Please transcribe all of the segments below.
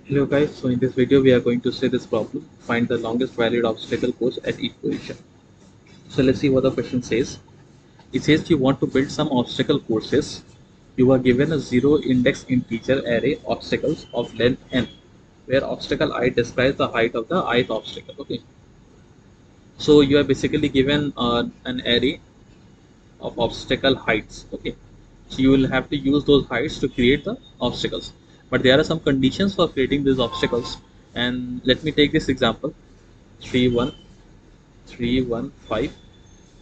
Hello guys, so in this video we are going to say this problem, find the longest valid obstacle course at each position. So let's see what the question says. It says you want to build some obstacle courses. You are given a zero index integer array obstacles of length n, where obstacle I describes the height of the ith obstacle. Okay, so you are basically given an array of obstacle heights. Okay, so you will have to use those heights to create the obstacles, but there are some conditions for creating these obstacles. And let me take this example: 3 1 3 1 5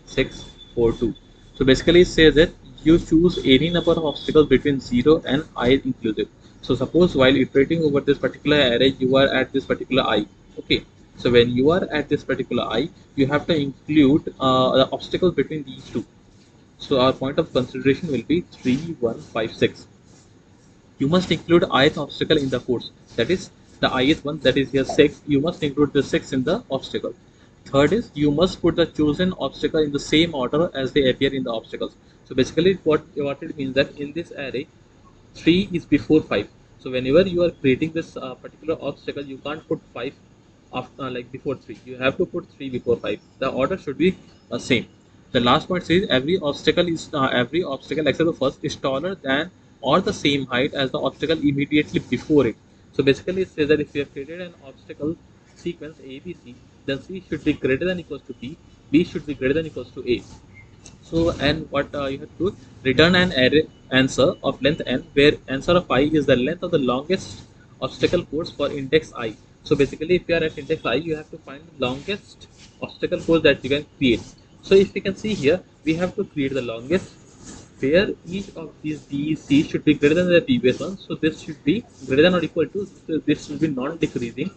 6 4 2. So basically it says that you choose any number of obstacles between 0 and I inclusive. So suppose while iterating over this particular array you are at this particular I. Okay, so when you are at this particular I, you have to include the obstacles between these two. So our point of consideration will be 3 1 5 6. You must include ith obstacle in the course. That is the ith one, that is here 6. You must include the 6 in the obstacle. Third is you must put the chosen obstacle in the same order as they appear in the obstacles. So basically what it means that in this array 3 is before 5. So whenever you are creating this particular obstacle, you can't put 5 after like before 3. You have to put 3 before 5. The order should be same. The last point says every obstacle except the first is taller than or the same height as the obstacle immediately before it. So basically it says that if you have created an obstacle sequence A B C, then C should be greater than equals to B should be greater than equals to A. So, and what you have to return an array answer of length n, where answer of I is the length of the longest obstacle course for index I. So basically, if you are at index I, you have to find the longest obstacle course that you can create. So if you can see here, we have to create the longest, where each of these B, C should be greater than the previous one. So this should be greater than or equal to, so this should be non-decreasing,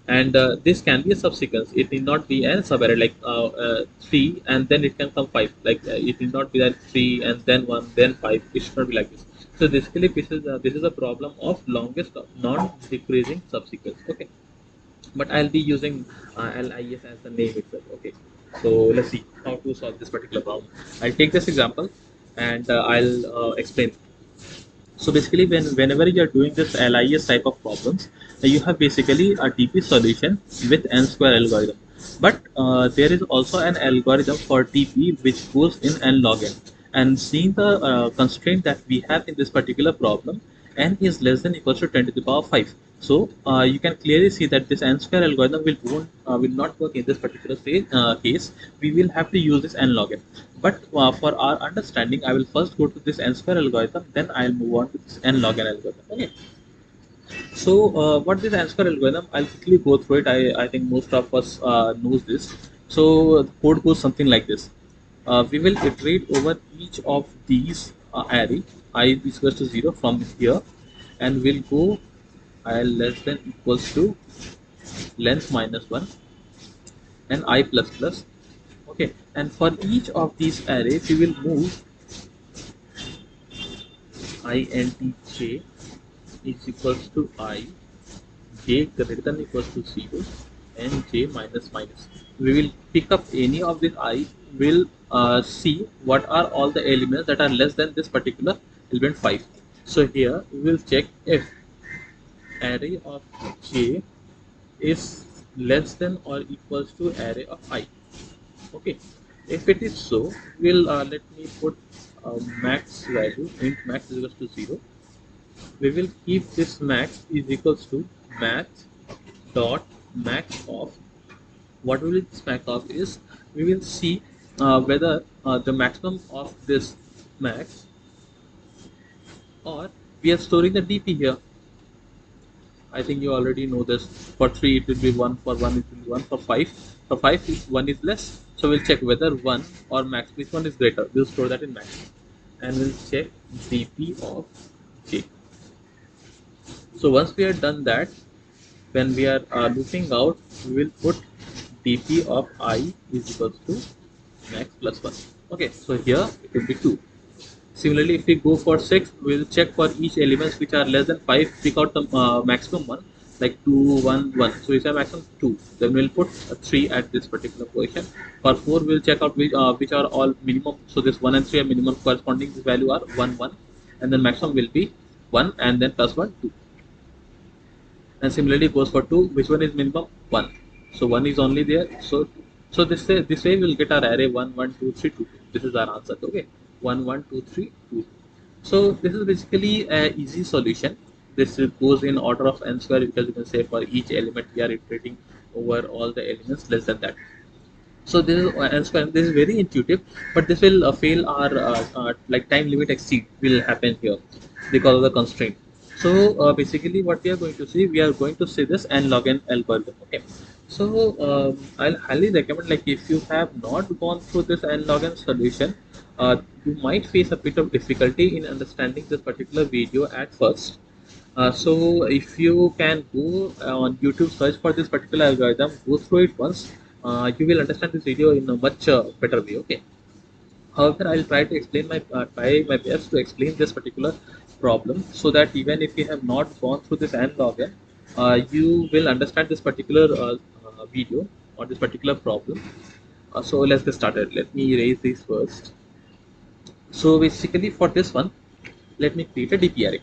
and this can be a subsequence. It need not be a subarray like 3 and then it can come 5. Like it need not be that 3 and then 1 then 5. It should not be like this. So basically this is a problem of longest non-decreasing subsequence. Okay, but I'll be using LIS as the name itself. Okay, so let's see how to solve this particular problem. I'll take this example and I'll explain. So basically, whenever you are doing this LIS type of problems, you have basically a DP solution with n square algorithm. But there is also an algorithm for DP which goes in n log n. And seeing the constraint that we have in this particular problem, n is less than equals to 10 to the power 5. So you can clearly see that this n square algorithm will not work in this particular case. We will have to use this n log n. But for our understanding, I will first go to this n square algorithm, then I'll move on to this n log n algorithm. Okay. So what this n square algorithm? I'll quickly go through it. I think most of us knows this. So the code goes something like this. We will iterate over each of these array I is equals to 0 from here, and we'll go I less than equals to length minus 1 and I plus plus. Okay, and for each of these arrays we will move int j is equals to I, j greater than equals to 0 and j minus minus. We will pick up any of these I, will see what are all the elements that are less than this particular element 5. So here we will check if array of j is less than or equals to array of I. Okay, if it is so, we'll let me put max value, int max is equals to 0. We will keep this max is equals to max dot max of. What will this max of is, we will see whether the maximum of this max, or we are storing the DP here. I think you already know this. For 3 it will be 1, for 1 it will be 1, for 5. For 5 if 1 is less. So we'll check whether 1 or max, which one is greater. We'll store that in max. And we'll check DP of J. So once we have done that, when we are looping out, we will put dp of I is equals to max plus 1. Okay, so here it will be 2. Similarly, if we go for 6, we will check for each elements which are less than 5, pick out the maximum one, like 2, 1, 1. So we say maximum 2. Then we'll put a 3 at this particular position. For 4, we'll check out which are all minimum. So this 1 and 3 are minimum, corresponding this value are 1, 1. And then maximum will be 1 and then plus 1 2, and similarly goes for 2. Which one is minimum? 1. So 1 is only there, so this way we'll get our array 1 1 2 3 2 2. This is our answer. Okay, 1 1 2 3 2. So this is basically a easy solution. This goes in order of n square, because you can say for each element we are iterating over all the elements less than that. So this is n square. This is very intuitive, but this will fail our like time limit exceed will happen here because of the constraint. So basically what we are going to see, we are going to see this n log n algorithm. Okay, so I'll highly recommend, like if you have not gone through this n log n solution, you might face a bit of difficulty in understanding this particular video at first. So if you can go on YouTube, search for this particular algorithm, go through it once, you will understand this video in a much better way. Okay. However, I'll try to explain try my best to explain this particular problem, so that even if you have not gone through this n log n, you will understand this particular video or this particular problem. So let's get started. Let me erase this first. So basically for this one, let me create a DP array.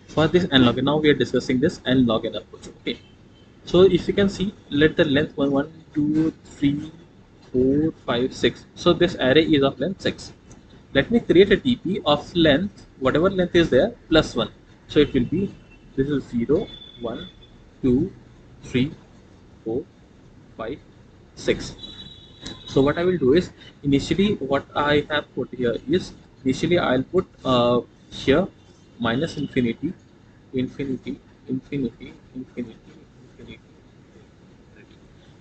For this n log n, now we are discussing this n log n approach. Okay, so if you can see, let the length 1 1 2 3 4 5 6. So this array is of length 6. Let me create a DP of length, whatever length is there, plus 1. So it will be, this is 0 1 2 3 4 5 6. So what I will do is, initially what I have put here is, initially I'll put here minus infinity, infinity, infinity, infinity, infinity.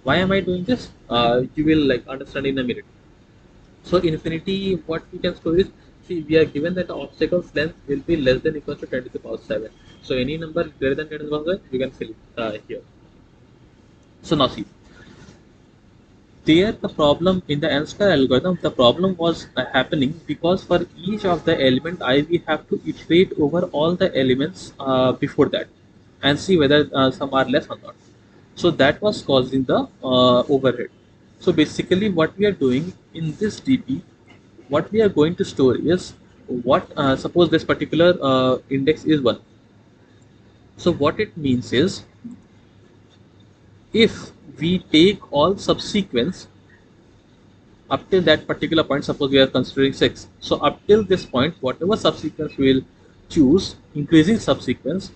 Why am I doing this? You will like understand in a minute. So infinity, what we can store is, see, we are given that the obstacle's length will be less than equal to 10 to the power 7. So any number greater than 10 to the power 7, you can fill it here. So now see, there the problem in the n square algorithm, the problem was happening because for each of the element I, we have to iterate over all the elements before that and see whether some are less or not. So that was causing the overhead. So basically what we are doing in this DP, what we are going to store is, what suppose this particular index is 1. So what it means is, if we take all subsequence up till that particular point, suppose we are considering 6, so up till this point, whatever subsequence we will choose, increasing subsequence,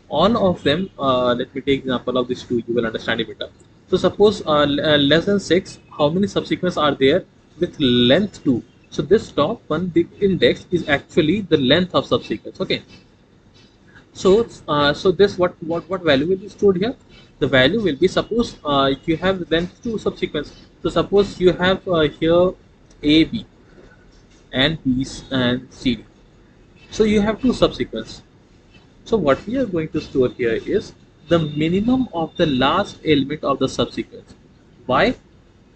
all of them, let me take example of this 2, you will understand it better. So suppose less than 6, how many subsequence are there with length 2? So this top one, the index, is actually the length of subsequence. Okay, so so this what value will be stored here? The value will be, suppose you have length 2 subsequence. So suppose you have here A, B and B and C D. So you have 2 subsequence. So what we are going to store here is the minimum of the last element of the subsequence. Why?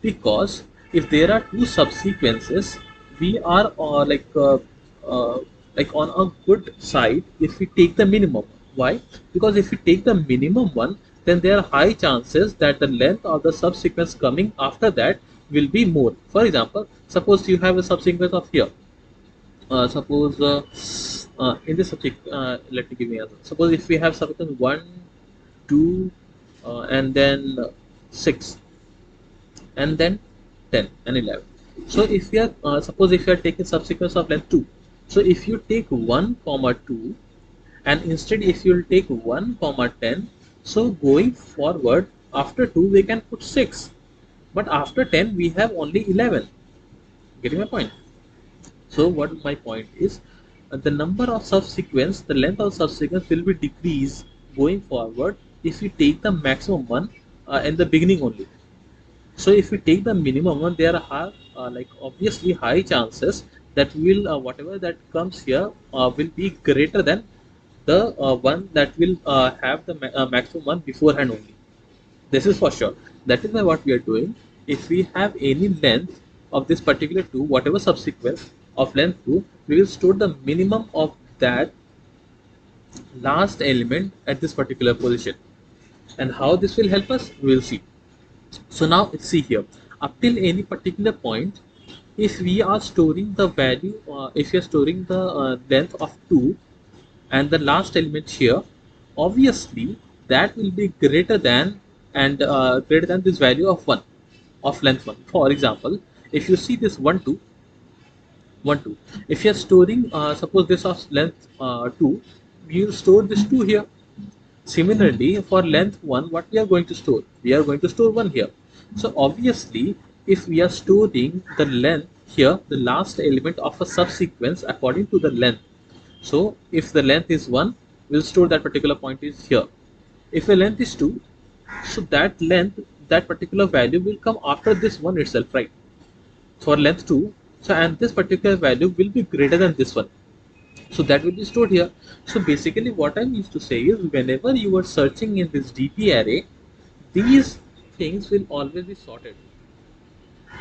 Because if there are 2 subsequences, we are like on a good side if we take the minimum. Why? Because if we take the minimum one, then there are high chances that the length of the subsequence coming after that will be more. For example, suppose you have a subsequence of here. Suppose in this subject, let me give you an answer. Suppose if we have subsequence 1, 2, and then 6, and then 10 and 11. So if we are suppose if you are taking subsequence of length 2, so if you take 1 comma 2, and instead if you will take 1 comma 10, so going forward after 2 we can put 6, but after 10 we have only 11. Getting my point? So what my point is, the number of subsequence, the length of subsequence will be decreased going forward if we take the maximum one in the beginning only. So if we take the minimum one, there are like obviously high chances that will whatever that comes here will be greater than the one that will have the maximum one beforehand only. This is for sure. That is why what we are doing, if we have any length of this particular 2, whatever subsequence of length 2, we will store the minimum of that last element at this particular position. And how this will help us, we will see. So now let's see here, up till any particular point, if we are storing the value, if we are storing the length of 2, and the last element here, obviously that will be greater than and greater than this value of 1 of length 1. For example, if you see this 1 2 1 2, if you are storing suppose this of length 2, you will store this 2 here. Similarly, for length 1, what we are going to store? We are going to store 1 here. So obviously, if we are storing the length here, the last element of a subsequence according to the length. So if the length is 1, we'll store that particular point is here. If the length is 2, so that length, that particular value will come after this one itself, right? For length 2, so and this particular value will be greater than this one. So that will be stored here. So basically what I mean to say is whenever you are searching in this DP array, these things will always be sorted.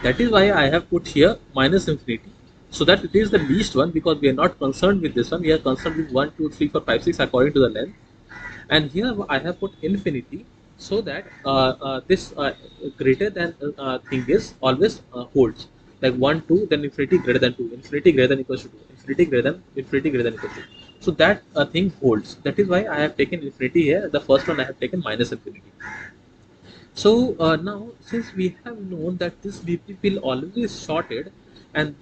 That is why I have put here minus infinity, so that it is the least one, because we are not concerned with this one. We are concerned with 1, 2, 3, 4, 5, 6 according to the length. And here I have put infinity, so that this greater than thing is always holds. Like 1, 2, then infinity greater than 2, infinity greater than equals to 2, infinity greater than equals to 2. So that thing holds. That is why I have taken infinity here. The first one I have taken minus infinity. So now, since we have known that this DP will always be sorted, and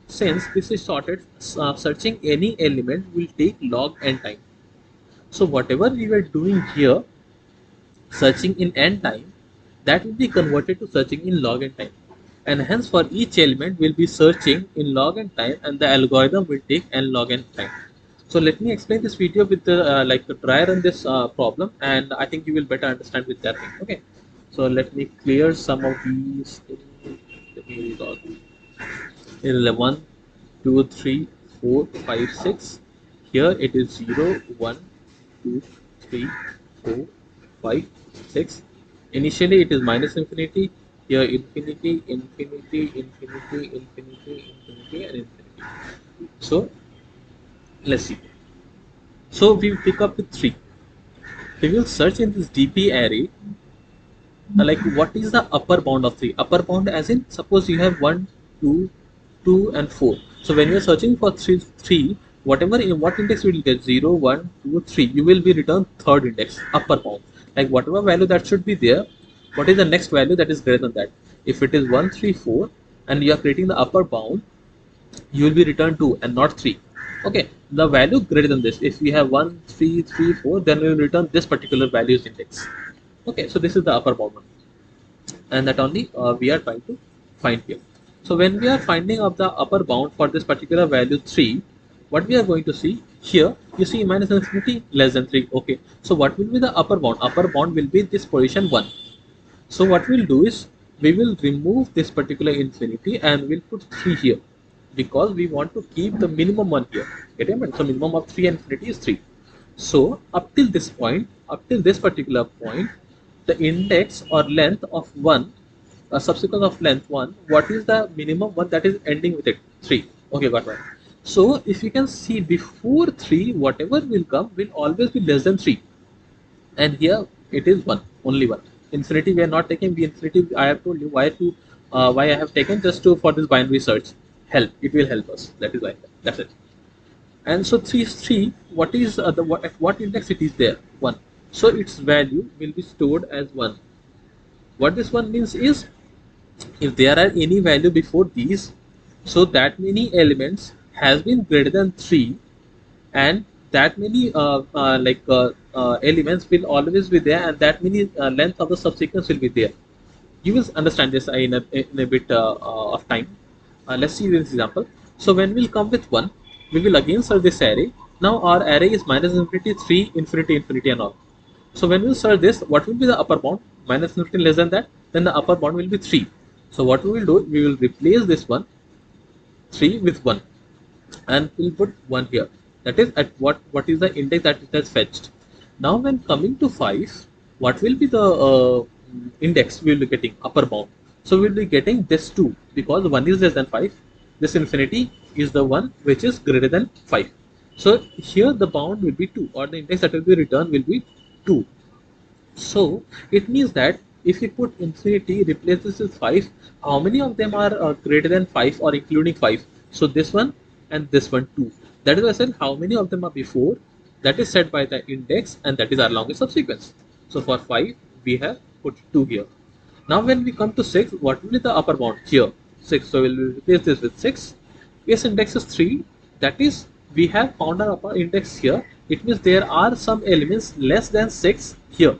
since this is sorted, searching any element will take log n time. So whatever we were doing here, searching in n time, that will be converted to searching in log n time. And hence for each element we'll be searching in log n time, and the algorithm will take n log n time. So let me explain this video with the like the try run this problem, and I think you will better understand with that thing. Okay. So let me clear some of these. Let me log in 1, 2, 3, 4, 5, 6. Here it is 0, 1, 2, 3, 4, 5, 6. Initially it is minus infinity. Here infinity, infinity, infinity, infinity, infinity, and infinity. So let's see. So we pick up with 3. We will search in this DP array like what is the upper bound of 3. Upper bound as in suppose you have 1, 2, 2 and 4. So when you are searching for 3, whatever in what index you will get 0, 1, 2, 3, you will be returned third index, upper bound. Like whatever value that should be there, what is the next value that is greater than that? If it is 1, 3, 4 and you are creating the upper bound, you will be returned 2 and not 3. Okay, the value greater than this. If we have 1, 3, 3, 4, then we will return this particular value's index. Okay, so this is the upper bound one, and that only we are trying to find here. So when we are finding of the upper bound for this particular value 3, what we are going to see here, you see minus infinity less than 3. Okay, so what will be the upper bound? Upper bound will be this position 1. So what we'll do is we will remove this particular infinity and we'll put 3 here, because we want to keep the minimum one here. Get it? So minimum of 3 and infinity is 3. So up till this point, up till this particular point, the index or length of 1, a subsequence of length 1, what is the minimum one that is ending with it? 3. Okay, got it. So if you can see before 3, whatever will come will always be less than 3. And here it is 1, only 1. Infinity we are not taking. The infinity I have told you why I have taken just to for this binary search. Help, it will help us. That is why. That's it. And so 3 is 3. What is at what index it is there? 1. So its value will be stored as 1. What this one means is, if there are any value before these, so that many elements has been greater than 3, and that many elements will always be there, and that many length of the subsequence will be there. You will understand this in a bit of time. Let's see this example. So when we'll come with 1, we will again search this array. Now our array is minus infinity, 3, infinity, infinity and all. So when we search this, what will be the upper bound? Minus infinity less than that, then the upper bound will be 3. So what we will do, we will replace this one 3 with 1, and we'll put 1 here. That is at what is the index that it has fetched. Now when coming to 5, what will be the index we will be getting? Upper bound. So we will be getting this 2, because 1 is less than 5. This infinity is the one which is greater than 5. So here the bound will be 2, or the index that will be returned will be 2. So it means that if we put infinity replaces with 5, how many of them are greater than 5 or including 5? So this one and this one too. That is why I said how many of them are before, that is set by the index, and that is our longest subsequence. So for 5 we have put 2 here. Now when we come to 6, what will be the upper bound here? 6. So we'll replace this with 6. Case index is 3. That is, we have found our upper index here. It means there are some elements less than 6 here,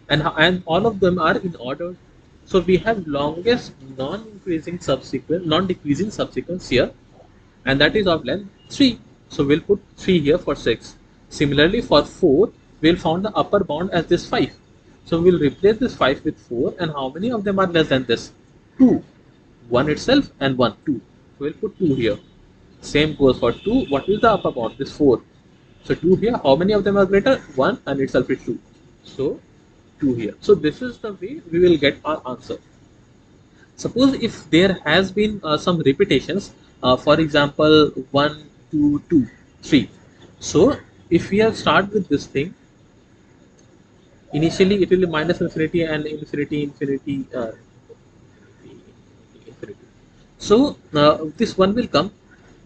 and all of them are in order. So we have longest non-decreasing subsequence here, and that is of length 3. So we'll put 3 here for 6. Similarly for 4, we'll found the upper bound as this 5. So we'll replace this 5 with 4, and how many of them are less than this? 2. 1 itself and 1, 2. So we'll put 2 here. Same goes for 2. What is the upper bound? This 4. So 2 here. How many of them are greater? 1, and itself is 2. So 2 here. So this is the way we will get our answer. Suppose if there has been some repetitions, for example 1, 2, 2, 3. So if we are start with this thing, initially it will be minus infinity and infinity, infinity, infinity. So this 1 will come,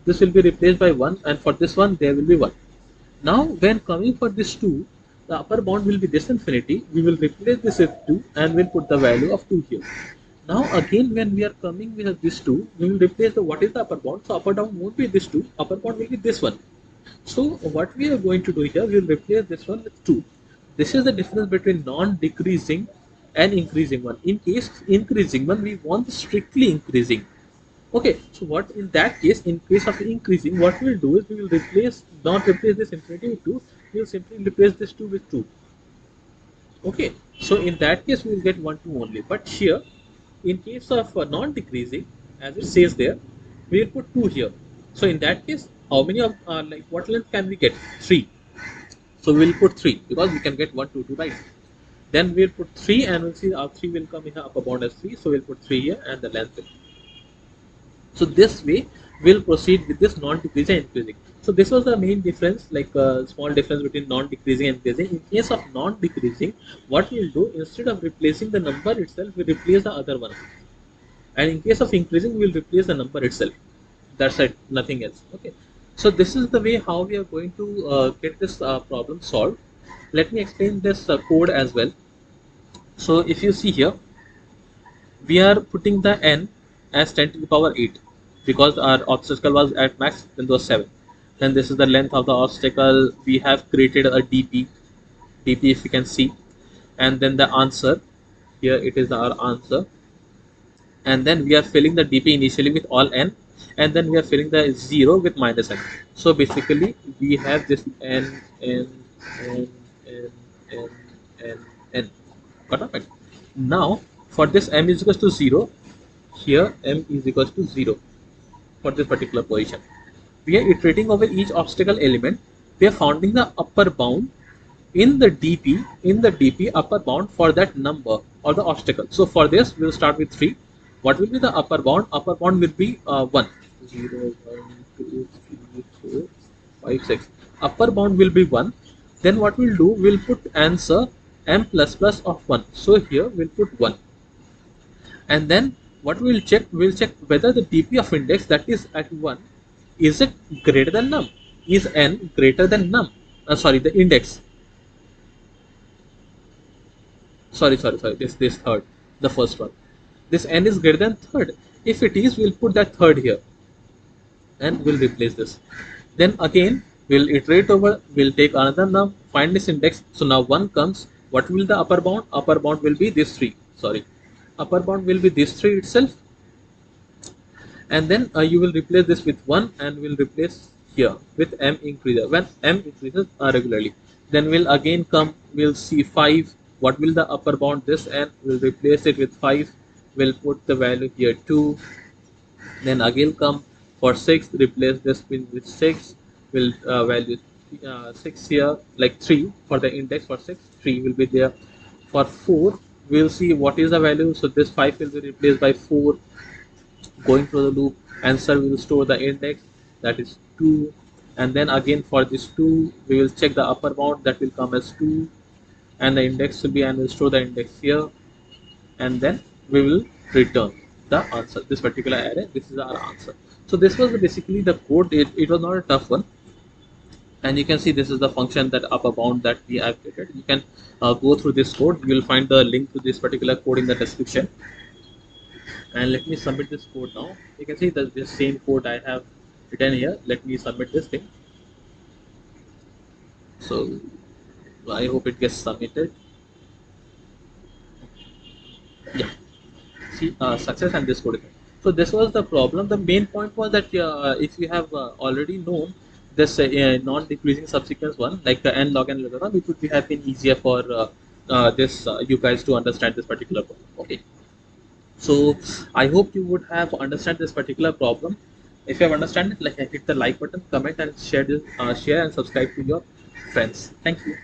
this will be replaced by 1, and for this one there will be 1. Now when coming for this 2, the upper bound will be this infinity. We will replace this with 2 and we'll put the value of 2 here. Now again when we are coming with this 2, we will replace the what is the upper bound. So upper bound won't be this 2, upper bound will be this one. So what we are going to do here, we will replace this one with 2. This is the difference between non-decreasing and increasing one. In case increasing one, we want strictly increasing. Okay, so what in that case, in case of increasing, what we will do is we will not replace this infinity with 2, we will simply replace this 2 with 2. Okay, so in that case we will get 1, 2 only. But here, in case of non-decreasing, as it says there, we will put 2 here. So in that case, how many of like what length can we get? 3. So we will put 3 because we can get 1, 2, 2, right? Then we will put 3 and we'll see our 3 will come in the upper bound as 3. So we'll put 3 here and the length will. So this way we'll proceed with this non-decreasing and increasing. So this was the main difference, like a small difference between non-decreasing and increasing. In case of non-decreasing, what we'll do, instead of replacing the number itself, we replace the other one. And in case of increasing, we'll replace the number itself. That's it, nothing else. Okay. So this is the way how we are going to get this problem solved. Let me explain this code as well. So if you see here, we are putting the n as 10 to the power 8 because our obstacle was at max, then was 7. Then this is the length of the obstacle. We have created a dp if you can see, and then the answer here, it is our answer, and then we are filling the dp initially with all n, and then we are filling the 0 with minus n. So basically we have this n. Got it? Now for this m is equals to 0, here m is equals to 0 for this particular position. We are iterating over each obstacle element. We are finding the upper bound in the dp upper bound for that number or the obstacle. So for this we will start with 3. What will be the upper bound? Upper bound will be 1. 0, 1, 2, 3, 4, 5, 6. Upper bound will be 1. Then what we'll do, we'll put answer m plus plus of 1. So here we'll put 1. And then what we'll check whether the dp of index, that is at 1, is it greater than num? Is n greater than num? Sorry, the index. Sorry, this third, the first one. This n is greater than third. If it is, we'll put that third here and we'll replace this. Then again we'll iterate over, we'll take another num, find this index. So now 1 comes. What will the upper bound? Upper bound will be this 3. Sorry, upper bound will be this 3 itself. And then you will replace this with 1 and we'll replace here with m increaser when m increases regularly. Then we'll again come, we'll see 5. What will the upper bound? This, and we'll replace it with 5. We'll put the value here 2. Then again come for 6, replace this with 6. We'll value 6 here, like 3 for the index. For 6, 3 will be there. For 4, we'll see what is the value. So this 5 will be replaced by 4. Going through the loop, answer, we will store the index, that is 2. And then again for this 2, we will check the upper bound, that will come as 2, and the index will be, and we'll store the index here, and then we will return the answer. This particular array, this is our answer. So this was basically the code. It was not a tough one, and you can see this is the function that upper bound that we have created. You can go through this code. You will find the link to this particular code in the description. And let me submit this code now. You can see that this same code I have written here. Let me submit this thing. So I hope it gets submitted. Yeah, see success, and this code. So this was the problem. The main point was that if you have already known this non-decreasing subsequence one, like the n log n log, it would be have been easier for this you guys to understand this particular problem. Okay. So I hope you would have understand this particular problem. If you have understand it, like hit the like button, comment, and share this, share and subscribe to your friends. Thank you.